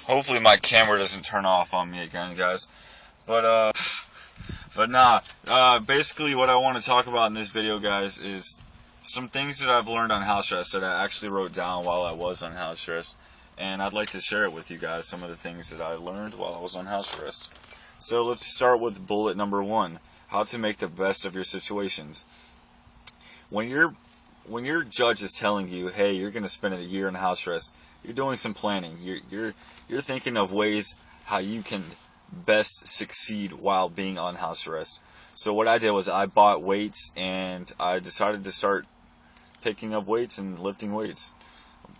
Hopefully my camera doesn't turn off on me again, guys. But nah. Basically what I want to talk about in this video, guys, is some things that I've learned on house arrest that I actually wrote down while I was on house arrest. And I'd like to share it with you guys, some of the things that I learned while I was on house arrest. So let's start with bullet number 1. How to make the best of your situations. When your judge is telling you, hey, you're going to spend a year in house arrest, you're doing some planning. You're thinking of ways how you can best succeed while being on house arrest. So what I did was I bought weights, and I decided to start picking up weights and lifting weights.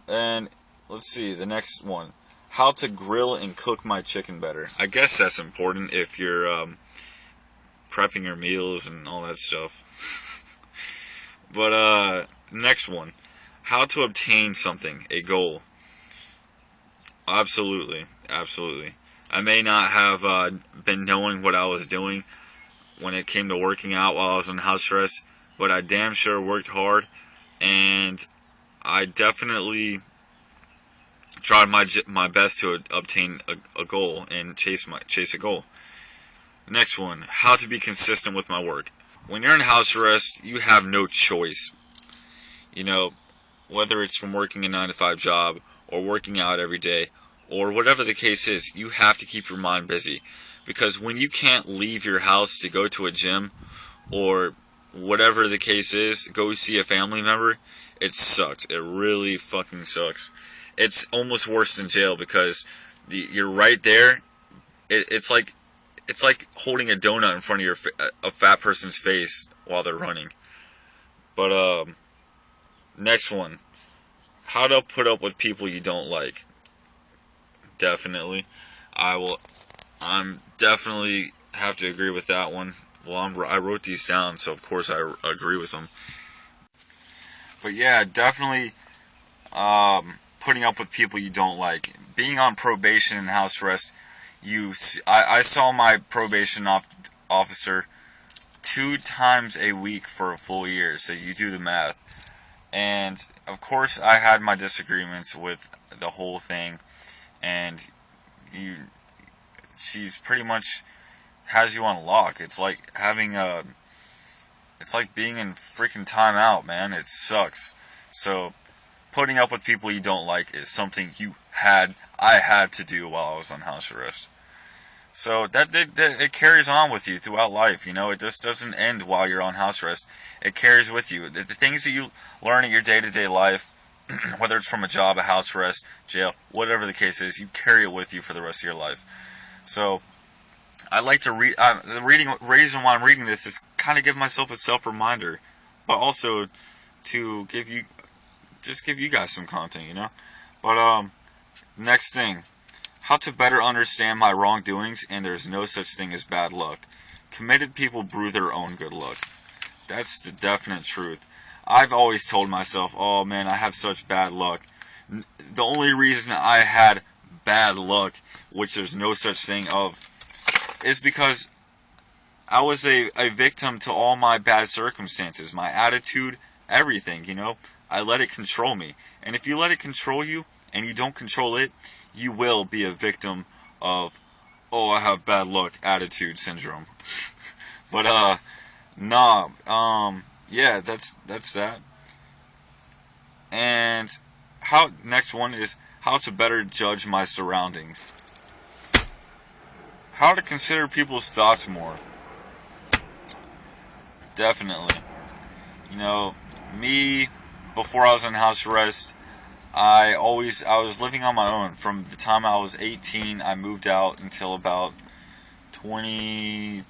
And let's see, the next one. How to grill and cook my chicken better. I guess that's important if you're prepping your meals and all that stuff. But next one. How to obtain something, a goal. Absolutely. I may not have been knowing what I was doing when it came to working out while I was on house arrest, but I damn sure worked hard, and I definitely tried my best to obtain a goal and chase a goal. Next one. How to be consistent with my work. When you're in house arrest, you have no choice. You know, whether it's from working a 9-to-5 job or working out every day or whatever the case is, you have to keep your mind busy. Because when you can't leave your house to go to a gym or whatever the case is, go see a family member, it sucks. It really fucking sucks. It's almost worse than jail because you're right there. It's like holding a donut in front of a fat person's face while they're running. But next one. How to put up with people you don't like. Definitely. I'm definitely have to agree with that one. Well, I wrote these down, so of course I agree with them. But yeah, definitely putting up with people you don't like. Being on probation and house arrest, I saw my probation officer 2 times a week for a full year, so you do the math. And of course I had my disagreements with the whole thing, and she's pretty much has you on lock. It's like it's like being in freaking timeout, man. It sucks. So putting up with people you don't like is something I had to do while I was on house arrest. So it carries on with you throughout life, you know. It just doesn't end while you're on house arrest. It carries with you. The things that you learn in your day-to-day life, whether it's from a job, a house arrest, jail, whatever the case is, you carry it with you for the rest of your life. So I like to read. The reason why I'm reading this is kind of give myself a self-reminder, but also to give you guys some content, you know. But next thing. How to better understand my wrongdoings, and there's no such thing as bad luck. Committed people brew their own good luck. That's the definite truth. I've always told myself, oh man, I have such bad luck. The only reason I had bad luck, which there's no such thing of, is because I was a victim to all my bad circumstances, my attitude, everything, you know. I let it control me. And if you let it control you, and you don't control it, you will be a victim of, oh, I have bad luck attitude syndrome. But yeah, that's that. And next one is how to better judge my surroundings. How to consider people's thoughts more. Definitely. You know, me, before I was in house arrest, I was living on my own. From the time I was 18, I moved out until about 20.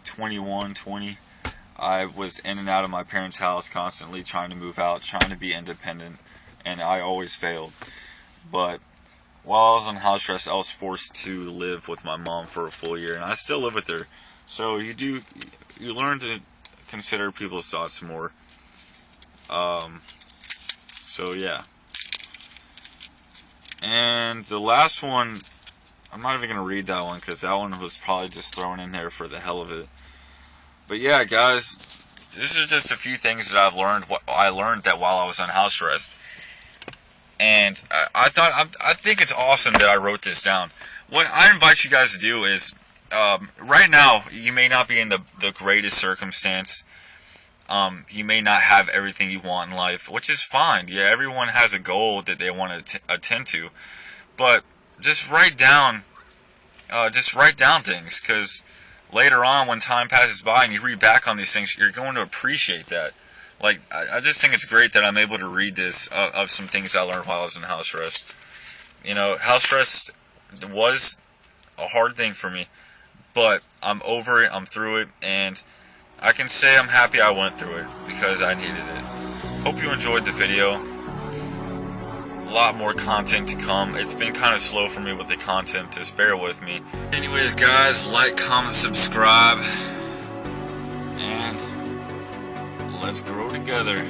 I was in and out of my parents' house constantly trying to move out, trying to be independent, and I always failed. But while I was on house arrest, I was forced to live with my mom for a full year, and I still live with her. So you learn to consider people's thoughts more. So yeah. And the last one, I'm not even going to read that one because that one was probably just thrown in there for the hell of it. But yeah, guys, these are just a few things that I've learned. What I learned that while I was on house arrest. And I think it's awesome that I wrote this down. What I invite you guys to do is, right now, you may not be in the greatest circumstance. You may not have everything you want in life, which is fine. Yeah, everyone has a goal that they want to attend to. But just write down things, because later on, when time passes by and you read back on these things, you're going to appreciate that. Like, I just think it's great that I'm able to read this of some things I learned while I was in house arrest. You know, house arrest was a hard thing for me, but I'm over it, I'm through it, and I can say I'm happy I went through it because I needed it. Hope you enjoyed the video. A lot more content to come. It's been kind of slow for me with the content, just bear with me. Anyways, guys, like, comment, subscribe, and let's grow together.